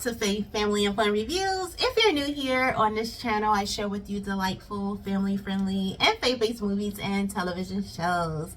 to Faith, Family, and Fun Reviews. If you're new here on this channel, I share with you delightful, family-friendly, and faith-based movies and television shows.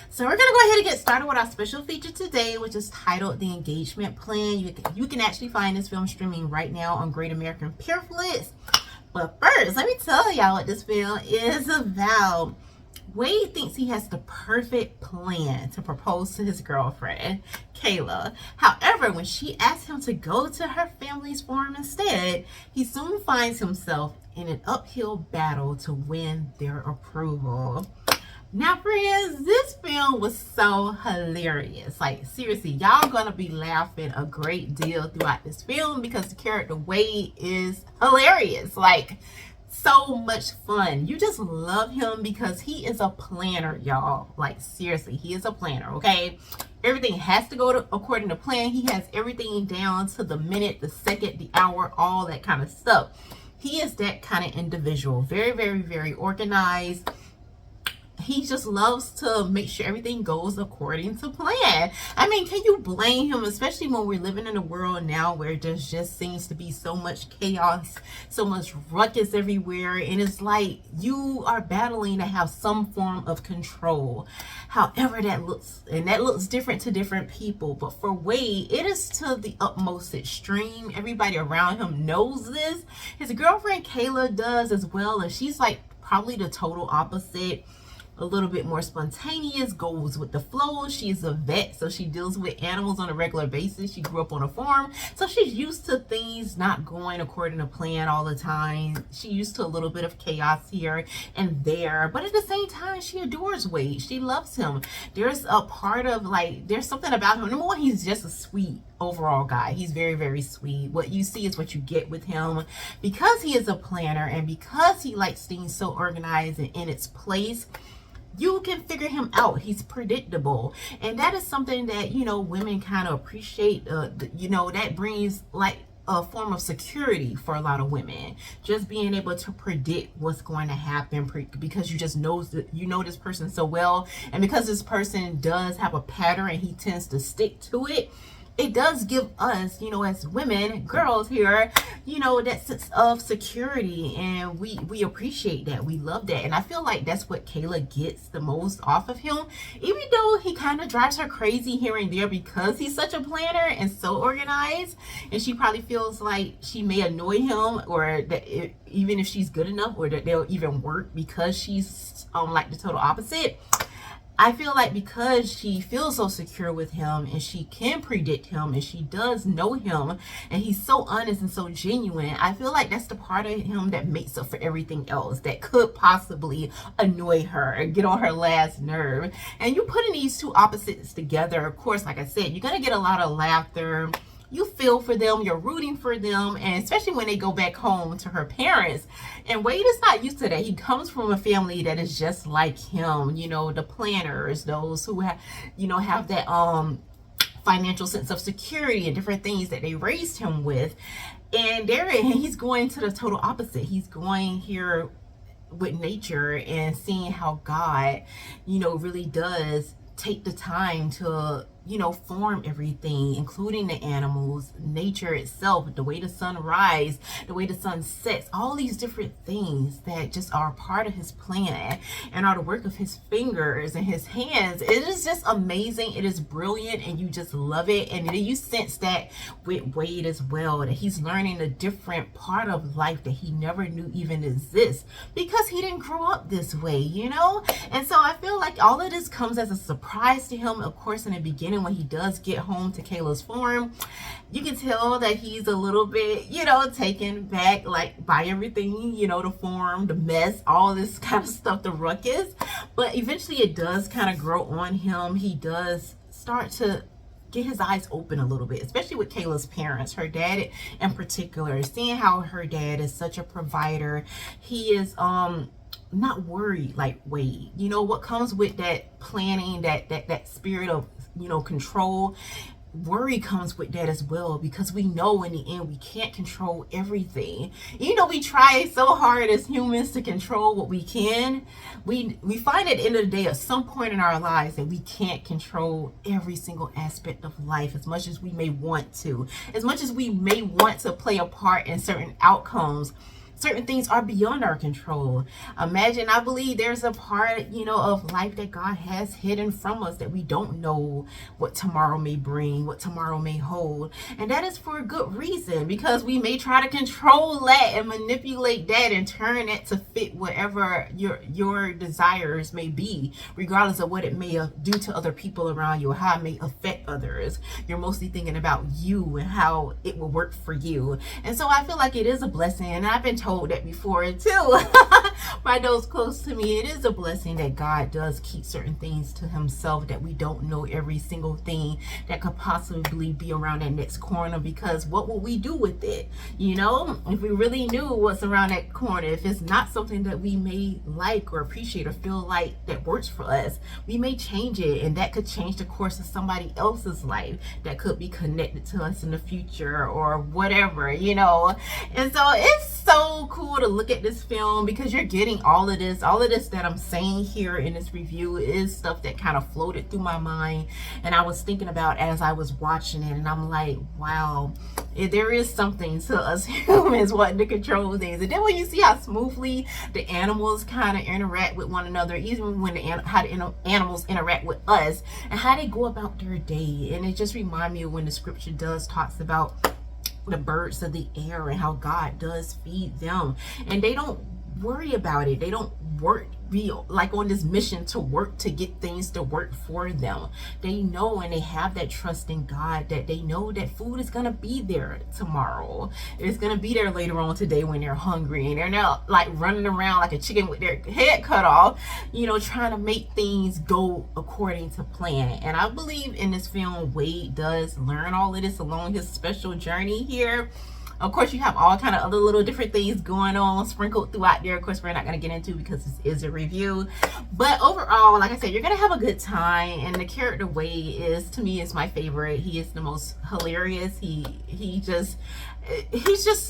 So we're going to go ahead and get started with our special feature today, which is titled The Engagement Plan. You can actually find this film streaming right now on Great American Flix. But first, let me tell y'all what this film is about. Wade thinks he has the perfect plan to propose to his girlfriend, Kayla. However, when she asks him to go to her family's farm instead, he soon finds himself in an uphill battle to win their approval. Now, friends, this film was so hilarious. Like, seriously, y'all gonna be laughing a great deal throughout this film because the character Wade is hilarious. Like, so much fun. You just love him because he is a planner, y'all. Like, seriously, he is a planner, okay? Everything has to go according to plan. He has everything down to the minute, the second, the hour, all that kind of stuff. He is that kind of individual. Very, very, very organized. He just loves to make sure everything goes according to plan. I mean, can you blame him? Especially when we're living in a world now where there just seems to be so much chaos, so much ruckus everywhere. And it's like you are battling to have some form of control. However that looks, and that looks different to different people. But for Wade, it is to the utmost extreme. Everybody around him knows this. His girlfriend Kayla does as well. And she's like probably the total opposite. A little bit more spontaneous, goes with the flow. She's a vet, so she deals with animals on a regular basis. She grew up on a farm, so she's used to things not going according to plan all the time. She's used to a little bit of chaos here and there, but at the same time, she adores Wade. She loves him. There's a part of, like, there's something about him. Number one, he's just a sweet overall guy. He's very, very sweet. What you see is what you get with him because he is a planner and because he likes things so organized and in its place. You can figure him out. He's predictable. And that is something that, you know, women kind of appreciate. You know, that brings like a form of security for a lot of women. Just being able to predict what's going to happen because you just know this person so well. And because this person does have a pattern and he tends to stick to it, it does give us, you know, as women, girls here, you know, that sense of security, and we appreciate that. We love that. And I feel like that's what Kayla gets the most off of him, even though he kind of drives her crazy here and there because he's such a planner and so organized, and she probably feels like she may annoy him, or that even if she's good enough, or that they'll even work because she's like the total opposite. I feel like because she feels so secure with him and she can predict him and she does know him and he's so honest and so genuine, I feel like that's the part of him that makes up for everything else that could possibly annoy her or get on her last nerve. And you putting these two opposites together, of course, like I said, you're going to get a lot of laughter. You feel for them, you're rooting for them, and especially when they go back home to her parents. And Wade is not used to that. He comes from a family that is just like him, you know, the planners, those who have, you know, have that financial sense of security and different things that they raised him with. And he's going to the total opposite. He's going here with nature and seeing how God, you know, really does take the time to, you know, form everything, including the animals, nature itself, the way the sun rises, the way the sun sets, all these different things that just are part of his plan and are the work of his fingers and his hands. It is just amazing. It is brilliant and you just love it. And then you sense that with Wade as well, that he's learning a different part of life that he never knew even exists because he didn't grow up this way, you know? And so I feel like all of this comes as a surprise to him, of course, in the beginning. When he does get home to Kayla's farm, you can tell that he's a little bit, you know, taken back, like, by everything, you know, the farm, the mess, all this kind of stuff, the ruckus. But eventually it does kind of grow on him. He does start to get his eyes open a little bit, especially with Kayla's parents, her dad in particular, seeing how her dad is such a provider. He is not worried like Wade. You know what comes with that planning, that spirit of, you know, control. worry comes with that as well, because we know in the end we can't control everything. You know, we try so hard as humans to control what we can. We find at the end of the day, at some point in our lives, that we can't control every single aspect of life as much as we may want to. As much as we may want to play a part in certain outcomes, certain things are beyond our control. Imagine, I believe there's a part, of life that God has hidden from us, that we don't know what tomorrow may bring, what tomorrow may hold. And that is for a good reason, because we may try to control that and manipulate that and turn it to fit whatever your desires may be, regardless of what it may do to other people around you or how it may affect others. You're mostly thinking about you and how it will work for you. And so I feel like it is a blessing, and I've been told that before too by those close to me. It is a blessing that God does keep certain things to himself, that we don't know every single thing that could possibly be around that next corner, because what will we do with it? If we really knew what's around that corner, if it's not something that we may like or appreciate or feel like that works for us, we may change it, and that could change the course of somebody else's life that could be connected to us in the future or whatever. And so it's so cool to look at this film, because you're getting all of this that I'm saying here in this review is stuff that kind of floated through my mind, and I was thinking about as I was watching it, and I'm like, wow, there is something to us humans wanting to control things. And then when you see how smoothly the animals kind of interact with one another, even when how the animals interact with us, and how they go about their day, and it just reminds me of when the scripture talks about the birds of the air and how God does feed them, and they don't worry about it. They don't be like on this mission to work to get things to work for them. They know, and they have that trust in God, that they know that food is gonna be there tomorrow. It's gonna be there later on today when they're hungry, and they're not like running around like a chicken with their head cut off, trying to make things go according to plan. And I believe in this film, Wade does learn all of this along his special journey here. Of course, you have all kind of other little different things going on sprinkled throughout there. Of course, we're not going to get into because this is a review. But overall, like I said, you're going to have a good time. And the character Wade to me, is my favorite. He is the most hilarious. He's just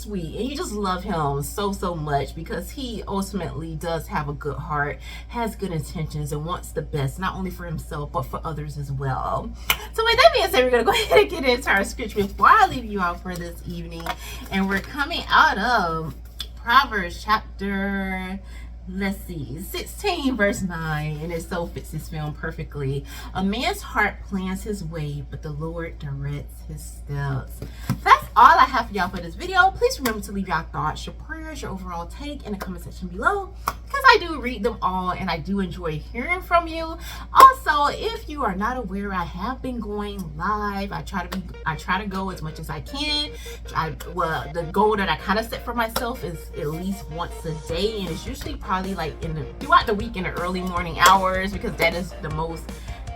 sweet, and you just love him so much, because he ultimately does have a good heart, has good intentions, and wants the best, not only for himself but for others as well. So with that being said, we're gonna go ahead and get into our scripture before I leave you out for this evening, and we're coming out of Proverbs chapter 16 verse 9, and it so fits this film perfectly. A man's heart plans his way, but the Lord directs his steps. That's all I have for y'all for this video. Please remember to leave your thoughts, your prayers, your overall take in the comment section below, because I do read them all and I do enjoy hearing from you. Also, if you are not aware, I have been going live. I try to go as much as I can. The goal that I kind of set for myself is at least once a day, and it's usually probably like throughout the week in the early morning hours, because that is the most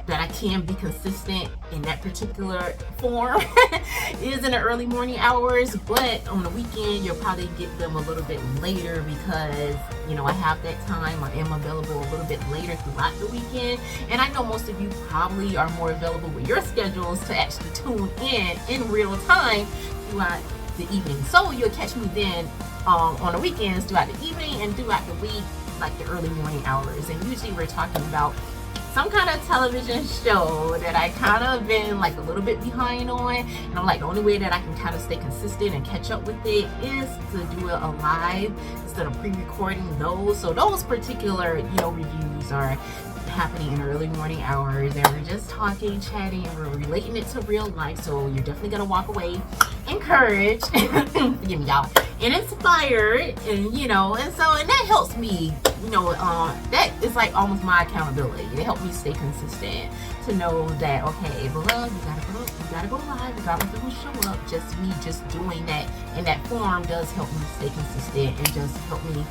that I can be consistent in that particular form is in the early morning hours. But on the weekend, you'll probably get them a little bit later, because I have that time. I am available a little bit later throughout the weekend, and I know most of you probably are more available with your schedules to actually tune in real time throughout the evening. So you'll catch me then on the weekends throughout the evening, and throughout the week like the early morning hours. And usually we're talking about some kind of television show that I kind of been like a little bit behind on, and I'm like, the only way that I can kind of stay consistent and catch up with it is to do it live instead of pre-recording those. So those particular reviews are happening in early morning hours, and we're just talking, chatting, and we're relating it to real life. So you're definitely gonna walk away encouraged forgive me y'all, and inspired, and and that helps me, that is like almost my accountability. It helped me stay consistent, to know that, okay, beloved, you gotta go live, regardless of who show up. Just me just doing that in that form does help me stay consistent, and just help me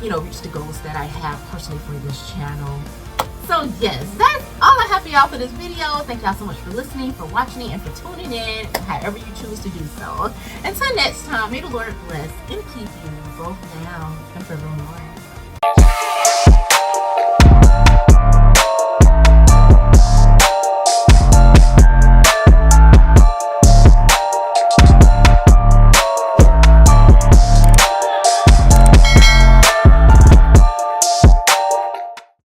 reach the goals that I have personally for this channel. So yes, that's all I have for y'all for this video. Thank y'all so much for listening, for watching, and for tuning in, however you choose to do so. Until next time, may the Lord bless and keep you both now and forevermore.